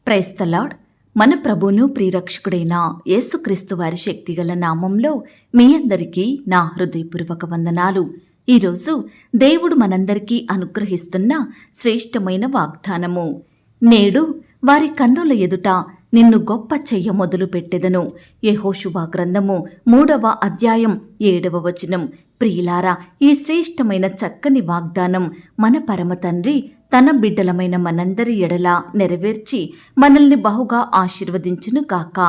Praise the lord. మన ప్రభువును ప్రియరక్షకుడైన యేసుక్రీస్తు వారి శక్తిగల నామంలో మీ అందరికీ నా హృదయపూర్వక వందనాలు. ఈరోజు దేవుడు మనందరికీ అనుగ్రహిస్తున్న శ్రేష్టమైన వాగ్దానము. నేడు వారి కన్నుల ఎదుట నిన్ను గొప్ప చెయ్య మొదలు పెట్టెదను. యెహోషువ గ్రంథము 3వ అధ్యాయం 7వ వచనం. ప్రియులారా, ఈ శ్రేష్టమైన చక్కని వాగ్దానం మన పరమ తండ్రి తన బిడ్డలమైన మనందరి ఎడల నెరవేర్చి మనల్ని బహుగా ఆశీర్వదించును గాక.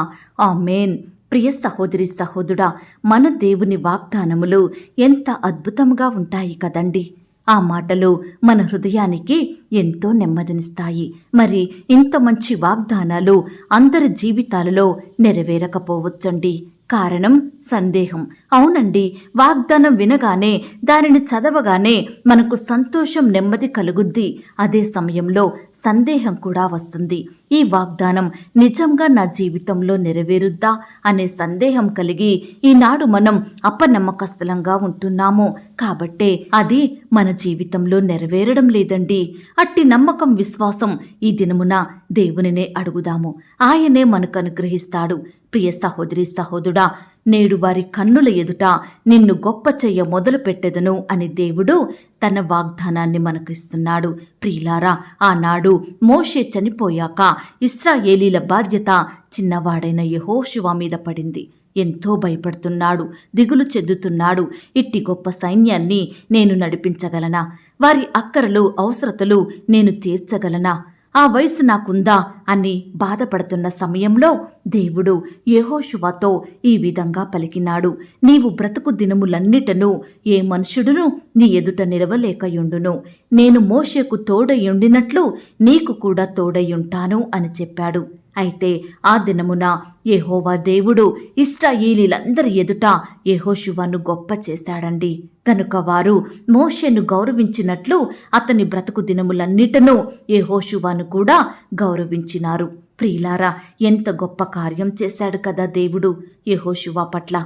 ఆమేన్. ప్రియ సహోదరి సహోదరుడా, మన దేవుని వాగ్దానములు ఎంత అద్భుతంగా ఉంటాయి కదండి. ఆ మాటలు మన హృదయానికి ఎంతో నెమ్మదినిస్తాయి. మరి ఇంత మంచి వాగ్దానాలు అందరి జీవితాలలో నెరవేరకపోవచ్చండి. కారణం సందేహం. అవునండి, వాగ్దానం వినగానే దానిని చదవగానే మనకు సంతోషం, నెమ్మది కలుగుద్ది. అదే సమయంలో సందేహం కూడా వస్తుంది. ఈ వాగ్దానం నిజంగా నా జీవితంలో నెరవేరుద్దా అనే సందేహం కలిగి ఈనాడు మనం అపనమ్మకస్తులంగా ఉంటున్నాము. కాబట్టే అది మన జీవితంలో నెరవేరడం లేదండి. అట్టి నమ్మకం, విశ్వాసం ఈ దినమున దేవునినే అడుగుదాము. ఆయనే మనకు అనుగ్రహిస్తాడు. ప్రియ సహోదరి సహోదరుడా, నేడు వారి కన్నుల ఎదుట నిన్ను గొప్ప చెయ్య మొదలు పెట్టెదను అని దేవుడు తన వాగ్దానాన్ని మనకిస్తున్నాడు. ప్రియులారా, ఆనాడు మోషే చనిపోయాక ఇశ్రాయేలీల బాధ్యత చిన్నవాడైన యెహోషువ మీద పడింది. ఎంతో భయపడుతున్నాడు, దిగులు చెందుతున్నాడు. ఇట్టి గొప్ప సైన్యాన్ని నేను నడిపించగలనా? వారి అక్కరలు, అవసరతలు నేను తీర్చగలనా? ఆ వయసు నాకుందా అని బాధపడుతున్న సమయంలో దేవుడు యెహోషువతో ఈ విధంగా పలికినాడు. నీవు బ్రతుకు దినములన్నిటను ఏ మనుషుడును నీ ఎదుట నిలవలేకయుండును. నేను మోషేకు తోడయుండినట్లు నీకు కూడా తోడయుంటాను అని చెప్పాడు. అయితే ఆ దినమున యెహోవా దేవుడు ఇశ్రాయేలీలందరి ఎదుట యెహోషువను గొప్ప చేశాడండి. కనుక వారు మోషేను గౌరవించినట్లు అతని బ్రతుకు దినములన్నిటను యెహోషువను కూడా గౌరవించినారు. ప్రియులారా, ఎంత గొప్ప కార్యం చేశాడు కదా దేవుడు యెహోషువ పట్ల.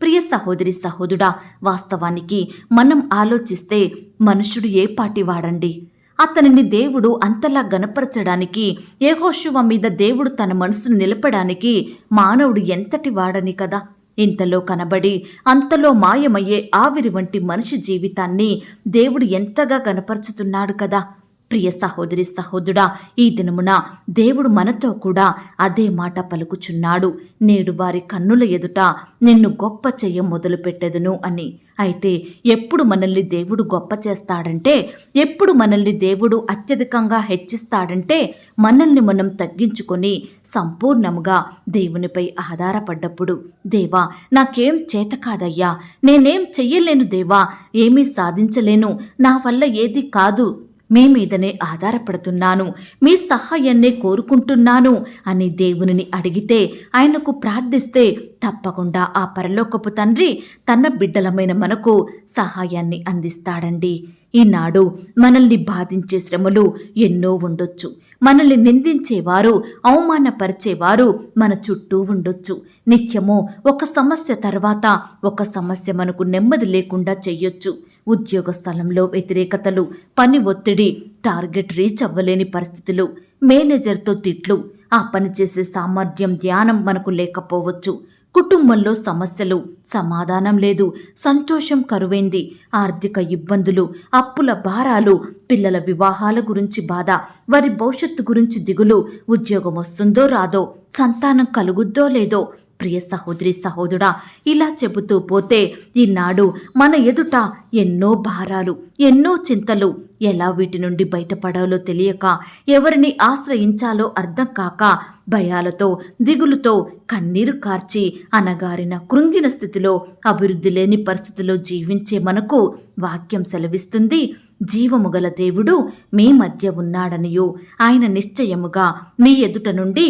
ప్రియ సహోదరి సహోదరుడా, వాస్తవానికి మనం ఆలోచిస్తే మనుషుడు ఏ పాటివాడండి. అతనిని దేవుడు అంతలా గనపరచడానికి, యెహోషువ మీద దేవుడు తన మనసును నిలపడానికి మానవుడు ఎంతటి వాడని కదా. ఇంతలో కనబడి అంతలో మాయమయ్యే ఆవిరి వంటి మనిషి జీవితాన్ని దేవుడు ఎంతగా గనపరుచుతున్నాడు కదా. ప్రియ సహోదరి సహోదరుడా, ఈ దినమున దేవుడు మనతో కూడా అదే మాట పలుకుచున్నాడు. నేడు వారి కన్నుల ఎదుట నిన్ను గొప్ప చెయ్య మొదలు పెట్టెదను అని. అయితే ఎప్పుడు మనల్ని దేవుడు గొప్ప చేస్తాడంటే, ఎప్పుడు మనల్ని దేవుడు అత్యధికంగా హెచ్చిస్తాడంటే, మనల్ని మనం తగ్గించుకొని సంపూర్ణముగా దేవునిపై ఆధారపడ్డప్పుడు. దేవా, నాకేం చేత కాదయ్యా, నేనేం చెయ్యలేను దేవా, ఏమీ సాధించలేను, నా వల్ల ఏది కాదు, మీ మీదనే ఆధారపడుతున్నాను, మీ సహాయాన్నే కోరుకుంటున్నాను అని దేవునిని అడిగితే, ఆయనకు ప్రార్థిస్తే తప్పకుండా ఆ పరలోకపు తండ్రి తన బిడ్డలమైన మనకు సహాయాన్ని అందిస్తాడండి. ఈనాడు మనల్ని బాధించే శ్రమలు ఎన్నో ఉండొచ్చు. మనల్ని నిందించేవారు, అవమానపరిచేవారు మన చుట్టూ ఉండొచ్చు. నిత్యము ఒక సమస్య తర్వాత ఒక సమస్య మనకు నెమ్మది లేకుండా చెయ్యొచ్చు. ఉద్యోగ స్థలంలో వ్యతిరేకతలు, పని ఒత్తిడి, టార్గెట్ రీచ్ అవ్వలేని పరిస్థితులు, మేనేజర్తో తిట్లు, ఆ పని చేసే సామర్థ్యం, ధ్యానం మనకు లేకపోవచ్చు. కుటుంబంలో సమస్యలు, సమాధానం లేదు, సంతోషం కరువైంది, ఆర్థిక ఇబ్బందులు, అప్పుల భారాలు, పిల్లల వివాహాల గురించి బాధ, వారి భవిష్యత్తు గురించి దిగులు, ఉద్యోగం వస్తుందో రాదో, సంతానం కలుగుద్దో లేదో. ప్రియ సహోదరి సహోదరుడా, ఇలా చెబుతూ పోతే ఈనాడు మన ఎదుట ఎన్నో భారాలు, ఎన్నో చింతలు. ఎలా వీటి నుండి బయటపడాలో తెలియక, ఎవరిని ఆశ్రయించాలో అర్థం కాక, భయాలతో, దిగులుతో కన్నీరు కార్చి అనగారిన, కృంగిన స్థితిలో, అభివృద్ధి లేని పరిస్థితిలో జీవించే మనకు వాక్యం సెలవిస్తుంది, జీవము గల దేవుడు మీ మధ్య ఉన్నాడనియు, ఆయన నిశ్చయముగా మీ ఎదుట నుండి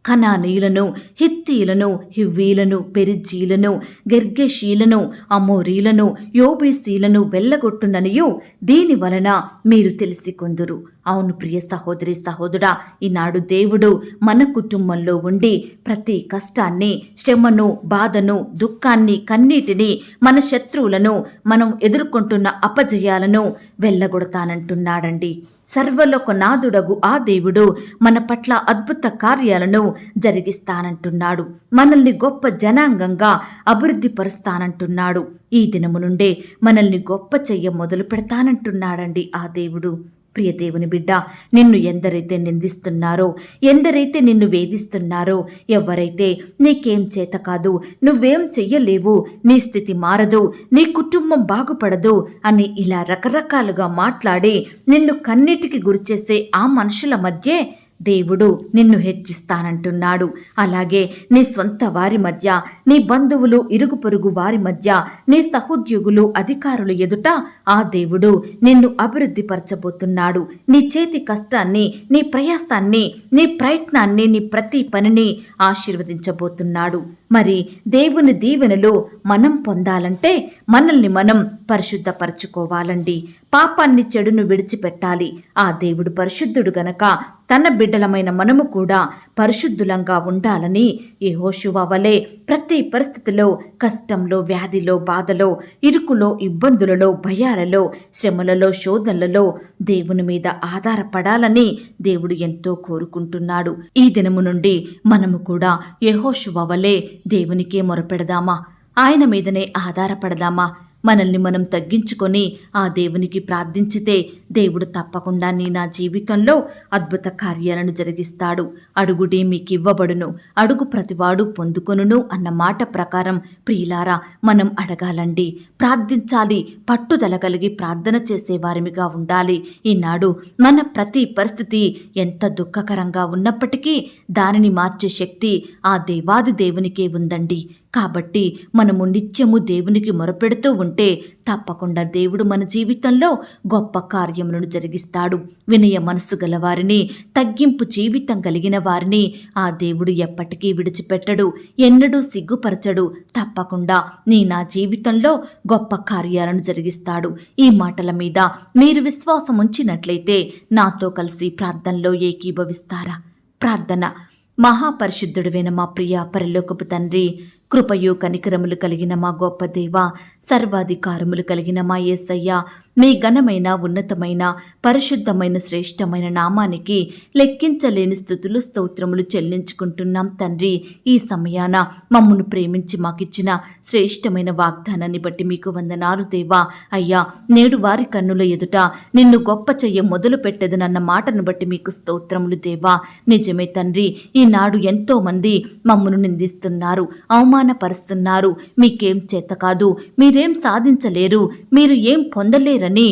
కనానీయులను, హిత్తీయులను, హివ్వీలను, పెరిజ్జీలను, గెర్గెషీలను, అమోరీలను, యోబేసీలను వెళ్ళగొట్టుననియు దీని వలన మీరు తెలిసికొందురు. అవును ప్రియ సహోదరి సహోదరుడా, ఈనాడు దేవుడు మన కుటుంబంలో ఉండి ప్రతి కష్టాన్ని, శ్రమను, బాధను, దుఃఖాన్ని, కన్నీటిని, మన శత్రువులను, మనం ఎదుర్కొంటున్న అపజయాలను వెళ్ళగొడతానంటున్నాడండి. సర్వలోకనాథుడగు ఆ దేవుడు మన పట్ల అద్భుత కార్యాలను జరిగిస్తానంటున్నాడు. మనల్ని గొప్ప జనాంగంగా అభివృద్ధి పరుస్తానంటున్నాడు. ఈ దినము నుండే మనల్ని గొప్ప చెయ్య మొదలు పెడతానంటున్నాడండి ఆ దేవుడు. ప్రియ దేవుని బిడ్డ, నిన్ను ఎందరైతే నిందిస్తున్నారో, ఎందరైతే నిన్ను వేధిస్తున్నారో, ఎవరైతే నీకేం చేత కాదు, నువ్వేం చెయ్యలేవు, నీ స్థితి మారదు, నీ కుటుంబం బాగుపడదు అని ఇలా రకరకాలుగా మాట్లాడి నిన్ను కన్నీటికి గురిచేసే ఆ మనుషుల మధ్యే దేవుడు నిన్ను హెచ్చిస్తానంటున్నాడు. అలాగే నీ స్వంత వారి మధ్య, నీ బంధువులు ఇరుగు పొరుగు వారి మధ్య, నీ సహోద్యోగులు అధికారుల ఎదుట ఆ దేవుడు నిన్ను అభివృద్ధి పరచబోతున్నాడు. నీ చేతి కష్టాన్ని, నీ ప్రయాసాన్ని, నీ ప్రయత్నాన్ని, నీ ప్రతి పనిని ఆశీర్వదించబోతున్నాడు. మరి దేవుని దీవెనలు మనం పొందాలంటే మనల్ని మనం పరిశుద్ధపరచుకోవాలండి. పాపాన్ని, చెడును విడిచిపెట్టాలి. ఆ దేవుడు పరిశుద్ధుడు గనక తన బిడ్డలమైన మనము కూడా పరిశుద్ధులంగా ఉండాలని యెహోషువ వలె ప్రతి పరిస్థితిలో, కష్టంలో, వ్యాధిలో, బాధలో, ఇరుకులో, ఇబ్బందులలో, భయాలలో, శ్రమలలో, శోధనలలో దేవుని మీద ఆధారపడాలని దేవుడు ఎంతో కోరుకుంటున్నాడు. ఈ దినము నుండి మనము కూడా యెహోషువ వలె దేవునికే మొరపెడదామా? ఆయన మీదనే ఆధారపడదామా? మనల్ని మనం తగ్గించుకొని ఆ దేవునికి ప్రార్థించితే దేవుడు తప్పకుండా నా జీవితంలో అద్భుత కార్యాలను జరిగిస్తాడు. అడుగుడి మీకు ఇవ్వబడును, అడుగు ప్రతివాడు పొందుకొనును అన్న మాట ప్రకారం ప్రియులారా మనం అడగాలండి, ప్రార్థించాలి, పట్టుదల కలిగి ప్రార్థన చేసేవారిమిగా ఉండాలి. ఈనాడు మన ప్రతి పరిస్థితి ఎంత దుఃఖకరంగా ఉన్నప్పటికీ దానిని మార్చే శక్తి ఆ దేవాది దేవునికే ఉందండి. కాబట్టి మనము నిత్యము దేవునికి మొరపెడుతూ ఉంటే తప్పకుండా దేవుడు మన జీవితంలో గొప్ప కార్యములను జరిగిస్తాడు. వినయ మనసు గల వారిని, తగ్గింపు జీవితం కలిగిన వారిని ఆ దేవుడు ఎప్పటికీ విడిచిపెట్టడు, ఎన్నడూ సిగ్గుపరచడు. తప్పకుండా నా జీవితంలో గొప్ప కార్యాలను జరిగిస్తాడు. ఈ మాటల మీద మీరు విశ్వాసం ఉంచినట్లయితే నాతో కలిసి ప్రార్థనలో ఏకీభవిస్తారా? ప్రార్థన. మహాపరిశుద్ధుడైన మా ప్రియ పరలోకపు తండ్రి, కృపయు కనికరములు కలిగిన మా గొప్ప దేవ, సర్వాధికారములు కలిగిన మా యేసయ్య, మీ ఘనమైన, ఉన్నతమైన, పరిశుద్ధమైన, శ్రేష్టమైన నామానికి లెక్కించలేని స్తుతులు, స్తోత్రములు చెల్లించుకుంటున్నాం తండ్రి. ఈ సమయాన మమ్మను ప్రేమించి మాకిచ్చిన శ్రేష్టమైన వాగ్దానాన్ని బట్టి మీకు వందనాలు దేవా. అయ్యా, నేడు వారి కన్నుల ఎదుట నిన్ను గొప్ప చెయ్య మొదలు పెట్టెదనన్న మాటను బట్టి మీకు స్తోత్రములు దేవా. నిజమే తండ్రి, ఈనాడు ఎంతో మంది మమ్మను నిందిస్తున్నారు, అవమానపరుస్తున్నారు. మీకేం చేత కాదు, మీరేం సాధించలేరు, మీరు ఏం పొందలేరని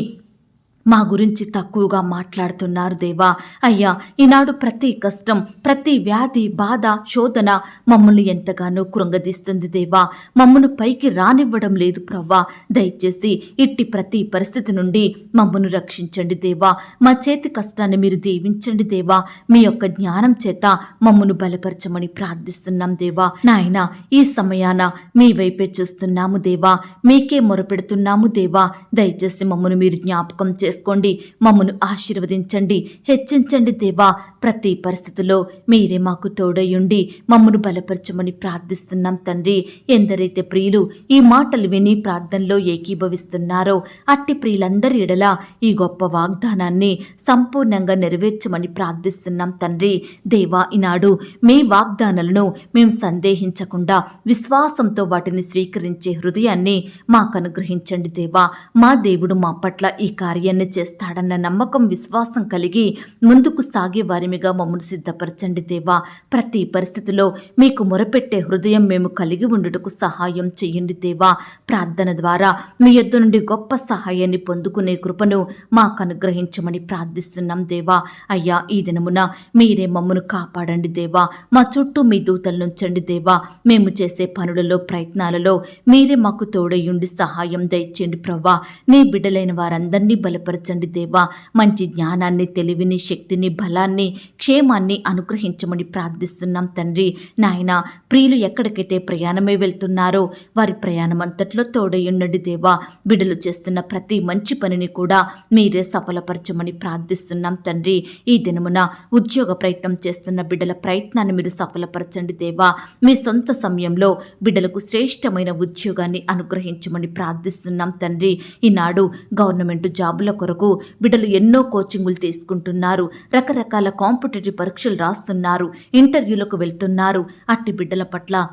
మా గురించి తక్కువగా మాట్లాడుతున్నారు దేవా. అయ్యా, ఈనాడు ప్రతి కష్టం, ప్రతి వ్యాధి, బాధ, శోధన మమ్మల్ని ఎంతగానో కృంగదీస్తుంది దేవా. మమ్మను పైకి రానివ్వడం లేదు ప్రవ్వా. దయచేసి ఇట్టి ప్రతి పరిస్థితి నుండి మమ్మను రక్షించండి దేవా. మా చేతి కష్టాన్ని మీరు దీవించండి దేవా. మీ యొక్క జ్ఞానం చేత మమ్మను బలపరచమని ప్రార్థిస్తున్నాం దేవా. నాయనా, ఈ సమయాన మీ వైపే చూస్తున్నాము దేవా, మీకే మొరపెడుతున్నాము దేవా. దయచేసి మమ్మను మీరు జ్ఞాపకం చేసుకోండి, మమ్మను ఆశీర్వదించండి, హెచ్చించండి దేవా. ప్రతి పరిస్థితిలో మీరే మాకు తోడయుండి మమ్మను బలపరచమని ప్రార్థిస్తున్నాం తండ్రి. ఎందరైతే ప్రియులు ఈ మాటలు విని ప్రార్థనలో ఏకీభవిస్తున్నారో అట్టి ప్రియులందరి ఎడల ఈ గొప్ప వాగ్దానాన్ని సంపూర్ణంగా నెరవేర్చమని ప్రార్థిస్తున్నాం తండ్రి. దేవా, ఈనాడు మీ వాగ్దానాలను మేము సందేహించకుండా విశ్వాసంతో వాటిని స్వీకరించే హృదయాన్ని మాకు అనుగ్రహించండి దేవా. మా దేవుడు మా పట్ల ఈ కార్యాన్ని చేస్తాడన్న నమ్మకం, విశ్వాసం కలిగి ముందుకు సాగే వారిమిగా మమ్మల్ని సిద్ధపరచండి దేవా. ప్రతి పరిస్థితిలో మీకు మొరపెట్టే హృదయం మేము కలిగి ఉండుటకు సహాయం చేయండి దేవా. ప్రార్థన ద్వారా మీ యొద్ద నుండి గొప్ప సహాయాన్ని పొందుకునే కృపను మాకు అనుగ్రహించమని ప్రార్థిస్తున్నాం దేవా. అయ్యా, ఈ దినమున మీరే మమ్మను కాపాడండి దేవా. మా చుట్టూ మీ దూతలు ఉంచండి దేవా. మేము చేసే పనులలో, ప్రయత్నాలలో మీరే మాకు తోడయుండి సహాయం దయచేయండి ప్రవ్వా. నీ బిడ్డలైన వారందరినీ బలపరచండి దేవా. మంచి జ్ఞానాన్ని, తెలివిని, శక్తిని, బలాన్ని, క్షేమాన్ని అనుగ్రహించమని ప్రార్థిస్తున్నాం తండ్రి. నాయన, ప్రియులు ఎక్కడికైతే ప్రయాణమై వెళ్తున్నారో వారి ప్రయాణం అంతట్లో తోడయుండండి దేవా. బిడ్డలు చేస్తున్న ప్రతి మంచి పనిని కూడా మీరే సఫలపరచమని ప్రార్థిస్తున్నాం తండ్రి. ఈ దినమున ఉద్యోగ ప్రయత్నం చేస్తున్న బిడ్డల ప్రయత్నాన్ని మీరు సఫలపరచండి దేవా. మీ సొంత సమయంలో బిడ్డలకు శ్రేష్టమైన ఉద్యోగాన్ని అనుగ్రహించమని ప్రార్థిస్తున్నాం తండ్రి. ఈనాడు గవర్నమెంట్ జాబుల కొరకు బిడ్డలు ఎన్నో కోచింగులు తీసుకుంటున్నారు, రకరకాల కాంపిటేటివ్ పరీక్షలు రాస్తున్నారు, ఇంటర్వ్యూలకు వెళ్తున్నారు. అట్టి బిడ్డల పట్ల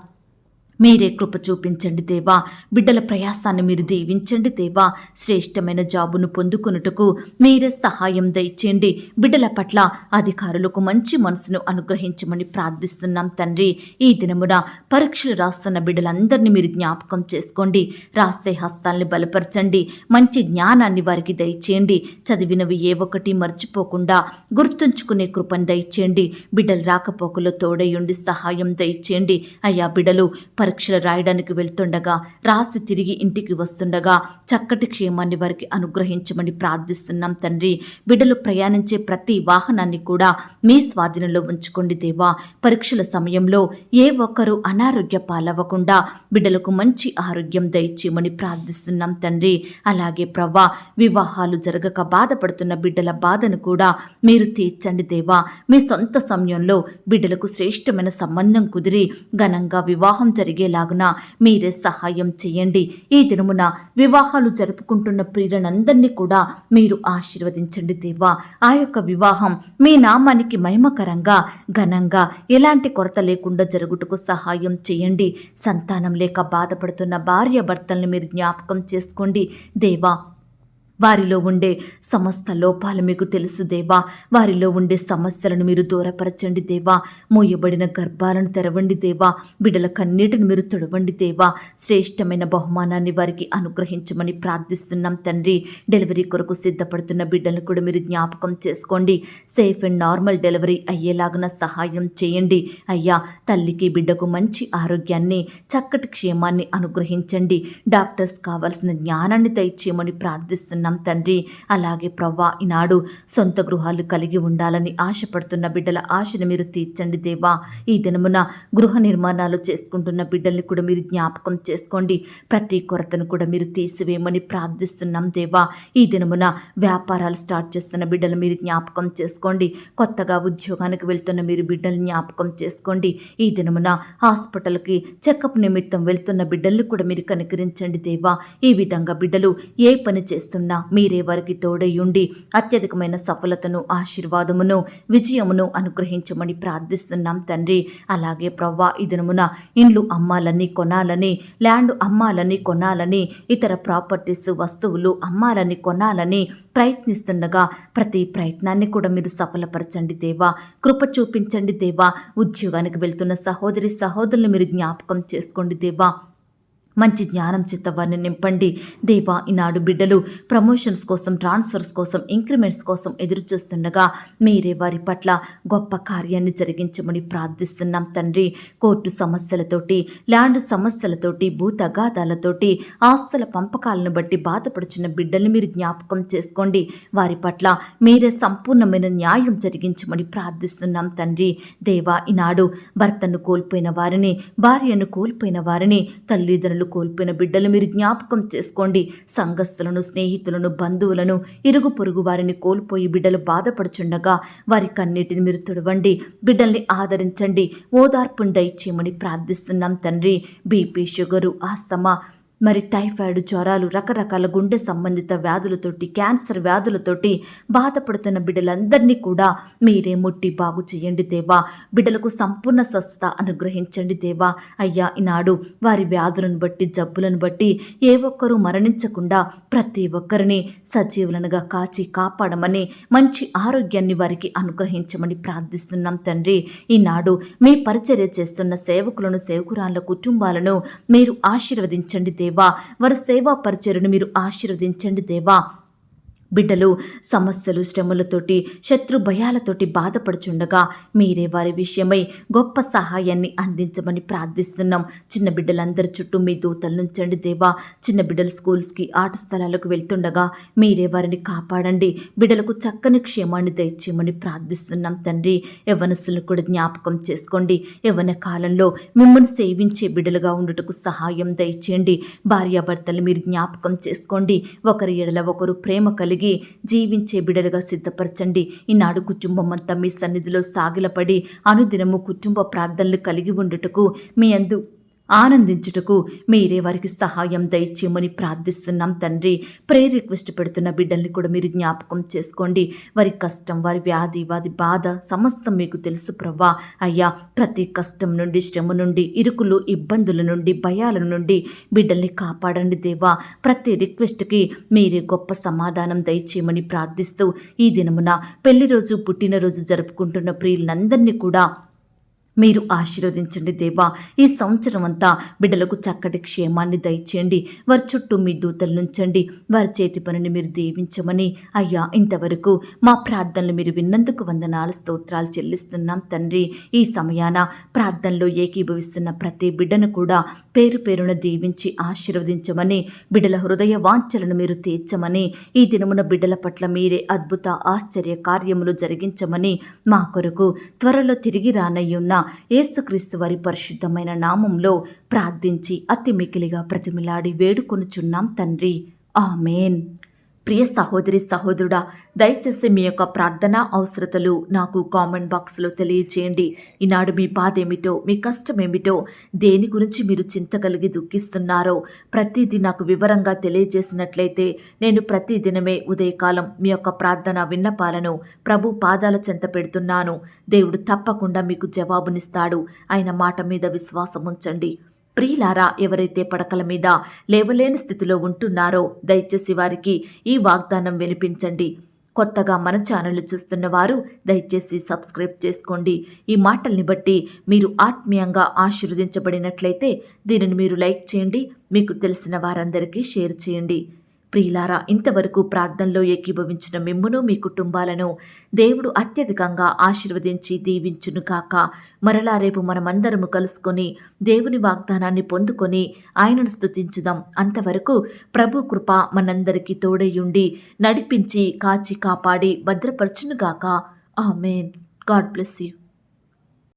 మీరే కృప చూపించండి దేవా. బిడ్డల ప్రయాసాన్ని మీరు దీవించండి దేవా. శ్రేష్టమైన జాబును పొందుకొనుటకు మీరే సహాయం దయచేయండి. బిడ్డల పట్ల అధికారులకు మంచి మనసును అనుగ్రహించమని ప్రార్థిస్తున్నాం తండ్రి. ఈ దినమున పరీక్షలు రాస్తున్న బిడ్డలందరినీ మీరు జ్ఞాపకం చేసుకోండి. రాసే హస్తాల్ని బలపరచండి. మంచి జ్ఞానాన్ని వారికి దయచేయండి. చదివినవి ఏ ఒక్కటి మర్చిపోకుండా గుర్తుంచుకునే కృపను దయచేయండి. బిడ్డలు రాకపోకలో తోడయుండి సహాయం దయచేయండి. అయ్యా, బిడ్డలు పరీక్షలు రాయడానికి వెళ్తుండగా, రాసి తిరిగి ఇంటికి వస్తుండగా చక్కటి క్షేమాన్ని వారికి అనుగ్రహించమని ప్రార్థిస్తున్నాం తండ్రి. బిడ్డలు ప్రయాణించే ప్రతి వాహనాన్ని కూడా మీ స్వాధీనంలో ఉంచుకోండి దేవా. పరీక్షల సమయంలో ఏ ఒక్కరూ అనారోగ్య పాలవ్వకుండా బిడ్డలకు మంచి ఆరోగ్యం దయచేయమని ప్రార్థిస్తున్నాం తండ్రి. అలాగే ప్రవ్వా, వివాహాలు జరగక బాధపడుతున్న బిడ్డల బాధను కూడా మీరు తీర్చండి దేవా. మీ సొంత సమయంలో బిడ్డలకు శ్రేష్టమైన సంబంధం కుదిరి ఘనంగా వివాహం జరిగేలాగున మీరే సహాయం చేయండి. ఈ దినమున వివాహాలు జరుపుకుంటున్న ప్రియులందరినీ కూడా మీరు ఆశీర్వదించండి దేవా. ఆ యొక్క వివాహం మీ నామానికి మహిమకరంగా ఘనంగా ఎలాంటి కొరత లేకుండా జరుగుటకు సహాయం చేయండి. సంతానం లేక బాధపడుతున్న భార్య భర్తల్ని మీరు జ్ఞాపకం చేసుకోండి దేవా. వారిలో ఉండే సమస్త లోపాలు మీకు తెలుసు దేవా. వారిలో ఉండే సమస్యలను మీరు దూరపరచండి దేవా. మూయబడిన గర్భాలను తెరవండి దేవా. బిడ్డల కన్నీటిని మీరు తొడవండి దేవా. శ్రేష్టమైన బహుమానాన్ని వారికి అనుగ్రహించమని ప్రార్థిస్తున్నాం తండ్రి. డెలివరీ కొరకు సిద్ధపడుతున్న బిడ్డలను కూడా మీరు జ్ఞాపకం చేసుకోండి. సేఫ్ అండ్ నార్మల్ డెలివరీ అయ్యేలాగున సహాయం చేయండి. అయ్యా, తల్లికి బిడ్డకు మంచి ఆరోగ్యాన్ని, చక్కటి క్షేమాన్ని అనుగ్రహించండి. డాక్టర్స్ కావాల్సిన జ్ఞానాన్ని దయచేయమని ప్రార్థిస్తున్నాం తండ్రి. అలాగే ప్రవ్వా, ఈనాడు సొంత గృహాలు కలిగి ఉండాలని ఆశపడుతున్న బిడ్డల ఆశను మీరు తీర్చండి దేవా. ఈ దినమున గృహ నిర్మాణాలు చేసుకుంటున్న బిడ్డల్ని కూడా మీరు జ్ఞాపకం చేసుకోండి. ప్రతి కొరతను కూడా మీరు తీసివేయమని ప్రార్థిస్తున్నాం దేవా. ఈ దినమున వ్యాపారాలు స్టార్ట్ చేస్తున్న బిడ్డలు మీరు జ్ఞాపకం చేసుకోండి. కొత్తగా ఉద్యోగానికి వెళ్తున్న మీరు బిడ్డలు జ్ఞాపకం చేసుకోండి. ఈ దినమున హాస్పిటల్కి చెకప్ నిమిత్తం వెళ్తున్న బిడ్డల్ని కూడా మీరు కనికరించండి దేవా. ఈ విధంగా బిడ్డలు ఏ పని చేస్తున్నా మీరే వారికి తోడయుండి అత్యధికమైన సఫలతను, ఆశీర్వాదమును, విజయమును అనుగ్రహించమని ప్రార్థిస్తున్నాం తండ్రి. అలాగే ప్రవ్వా, ఈ దినమున ఇండ్లు అమ్మాలని కొనాలని, ల్యాండ్ అమ్మాలని కొనాలని, ఇతర ప్రాపర్టీస్ వస్తువులు అమ్మాలని కొనాలని ప్రయత్నిస్తుండగా ప్రతి ప్రయత్నాన్ని కూడా మీరు సఫలపరచండి దేవా. కృప చూపించండి దేవా. ఉద్యోగానికి వెళ్తున్న సహోదరి సహోదరులు మీరు జ్ఞాపకం చేసుకోండి దేవా. మంచి జ్ఞానం చేత వారిని నింపండి దేవా. ఈనాడు బిడ్డలు ప్రమోషన్స్ కోసం, ట్రాన్స్ఫర్స్ కోసం, ఇంక్రిమెంట్స్ కోసం ఎదురు చూస్తుండగా మీరే వారి పట్ల గొప్ప కార్యాన్ని జరిగించమని ప్రార్థిస్తున్నాం తండ్రి. కోర్టు సమస్యలతోటి, ల్యాండ్ సమస్యలతోటి, భూ తగాదాలతోటి, ఆస్తుల పంపకాలను బట్టి బాధపడుచున్న బిడ్డల్ని మీరు జ్ఞాపకం చేసుకోండి. వారి పట్ల మీరే సంపూర్ణమైన న్యాయం జరిగించమని ప్రార్థిస్తున్నాం తండ్రి. దేవా, ఈనాడు భర్తను కోల్పోయిన వారిని, భార్యను కోల్పోయిన వారిని, తల్లిదండ్రులు కోల్పోయిన బిడ్డలు మీరు జ్ఞాపకం చేసుకోండి. సంఘస్థులను, స్నేహితులను, బంధువులను, ఇరుగు పొరుగు వారిని కోల్పోయి బిడ్డలు బాధపడుచుండగా వారి కన్నీటిని మీరు తుడవండి. బిడ్డల్ని ఆదరించండి. ఓదార్పును దయచేయమని ప్రార్థిస్తున్నాం తండ్రి. బీపీ, షుగరు, ఆస్తమా, మరి టైఫాయిడ్, జ్వరాలు, రకరకాల గుండె సంబంధిత వ్యాధులతోటి, క్యాన్సర్ వ్యాధులతోటి బాధపడుతున్న బిడ్డలందరినీ కూడా మీరే ముట్టి బాగు చేయండి దేవా. బిడ్డలకు సంపూర్ణ స్వస్థత అనుగ్రహించండి దేవా. అయ్యా, ఈనాడు వారి వ్యాధులను బట్టి, జబ్బులను బట్టి ఏ ఒక్కరూ మరణించకుండా ప్రతి ఒక్కరిని సజీవులనుగా కాచి కాపాడమని, మంచి ఆరోగ్యాన్ని వారికి అనుగ్రహించమని ప్రార్థిస్తున్నాం తండ్రి. ఈనాడు మీ పరిచర్య చేస్తున్న సేవకులను, సేవకురాళ్ళ కుటుంబాలను మీరు ఆశీర్వదించండి దేవా. వారి సేవా పరిచర్యను మీరు ఆశీర్వదించండి దేవా. బిడ్డలు సమస్యలు, శ్రమలతోటి, శత్రు భయాలతోటి బాధపడుచుండగా మీరే వారి విషయమై గొప్ప సహాయాన్ని అందించమని ప్రార్థిస్తున్నాం. చిన్న బిడ్డలందరి చుట్టూ మీ దూతలు నుంచండి దేవా. చిన్న బిడ్డలు స్కూల్స్కి, ఆట స్థలాలకు వెళ్తుండగా మీరే వారిని కాపాడండి. బిడ్డలకు చక్కని క్షేమాన్ని దయచేయమని ప్రార్థిస్తున్నాం తండ్రి. యవ్వనస్తులను కూడా జ్ఞాపకం చేసుకోండి. యవ్వన కాలంలో మిమ్మల్ని సేవించే బిడ్డలుగా ఉండుటకు సహాయం దయచేయండి. భార్యాభర్తలు మీరు జ్ఞాపకం చేసుకోండి. ఒకరి ఎడల ఒకరు ప్రేమ కలిగి జీవించే బిడ్డలుగా సిద్ధపరచండి. ఈనాడు కుటుంబం అంతా మీ సన్నిధిలో సాగిలపడి అనుదినము కుటుంబ ప్రార్థనలు కలిగి ఉండుటకు మీ యందు ఆనందించుటకు మీరే వారికి సహాయం దయచేయమని ప్రార్థిస్తున్నాం తండ్రి. ప్రేయర్ రిక్వెస్ట్ పెడుతున్న బిడ్డల్ని కూడా మీరు జ్ఞాపకం చేసుకోండి. వారి కష్టం, వారి వ్యాధి, వారి బాధ సమస్తం మీకు తెలుసు ప్రవ్వా. అయ్యా, ప్రతి కష్టం నుండి, శ్రమ నుండి, ఇరుకులు, ఇబ్బందుల నుండి, భయాల నుండి బిడ్డల్ని కాపాడండి దేవా. ప్రతి రిక్వెస్ట్కి మీరే గొప్ప సమాధానం దయచేయమని ప్రార్థిస్తూ ఈ దినమున పెళ్లి రోజు, పుట్టినరోజు జరుపుకుంటున్న ప్రియులందరినీ కూడా మీరు ఆశీర్వదించండి దేవా. ఈ సంవత్సరం అంతా బిడ్డలకు చక్కటి క్షేమాన్ని దయచేయండి. వారి చుట్టూ మీ దూతలు నుంచండి. వారి చేతి పనిని మీరు దీవించమని అయ్యా, ఇంతవరకు మా ప్రార్థనలు మీరు విన్నందుకు వందనాలు, స్తోత్రాలు చెల్లిస్తున్నాం తండ్రి. ఈ సమయాన ప్రార్థనలో ఏకీభవిస్తున్న ప్రతి బిడ్డను కూడా పేరు పేరున దీవించి ఆశీర్వదించమని, బిడ్డల హృదయ వాంఛలను మీరు తీర్చమని, ఈ దినమున బిడ్డల పట్ల మీరే అద్భుత ఆశ్చర్య కార్యములు జరిగించమని, మా కొరకు త్వరలో తిరిగి రానయ్యున్న యేసుక్రీస్తు వారి పరిశుద్ధమైన నామంలో ప్రార్థించి అతి మికిలిగా ప్రతిమిలాడి వేడుకొనుచున్నాం తండ్రి. ఆమేన్. ప్రియ సహోదరి, సహోదరుడా, దయచేసి మీ యొక్క ప్రార్థనా అవసరతలు నాకు కామెంట్ బాక్స్లో తెలియచేయండి. ఈనాడు మీ బాధ ఏమిటో, మీ కష్టం ఏమిటో, దేని గురించి మీరు చింత కలిగి దుఃఖిస్తున్నారో ప్రతిదీ నాకు వివరంగా తెలియజేసినట్లయితే నేను ప్రతిదినమే ఉదయకాలం మీ యొక్క ప్రార్థన విన్నపాలను ప్రభు పాదాల చెంత పెడుతున్నాను. దేవుడు తప్పకుండా మీకు జవాబునిస్తాడు. ఆయన మాట మీద విశ్వాసం ఉంచండి. ప్రియులారా, ఎవరైతే పడకల మీద లేవలేని స్థితిలో ఉంటున్నారో దయచేసి వారికి ఈ వాగ్దానం వినిపించండి. కొత్తగా మన ఛానల్ చూస్తున్న వారు దయచేసి సబ్స్క్రైబ్ చేసుకోండి. ఈ మాటల్ని బట్టి మీరు ఆత్మీయంగా ఆశీర్వదించబడినట్లయితే దీనిని మీరు లైక్ చేయండి, మీకు తెలిసిన వారందరికీ షేర్ చేయండి. ప్రియులారా, ఇంతవరకు ప్రార్థనలో ఏకీభవించిన మిమ్మును, మీ కుటుంబాలను దేవుడు అత్యధికంగా ఆశీర్వదించి దీవించును కాక. మరలా రేపు మనమందరము కలుసుకొని దేవుని వాగ్దానాన్ని పొందుకొని ఆయనను స్తుతించుదాం. అంతవరకు ప్రభు కృప మనందరికీ తోడయుండి నడిపించి కాచి కాపాడి భద్రపరచునుగాక. ఆమేన్. God bless you.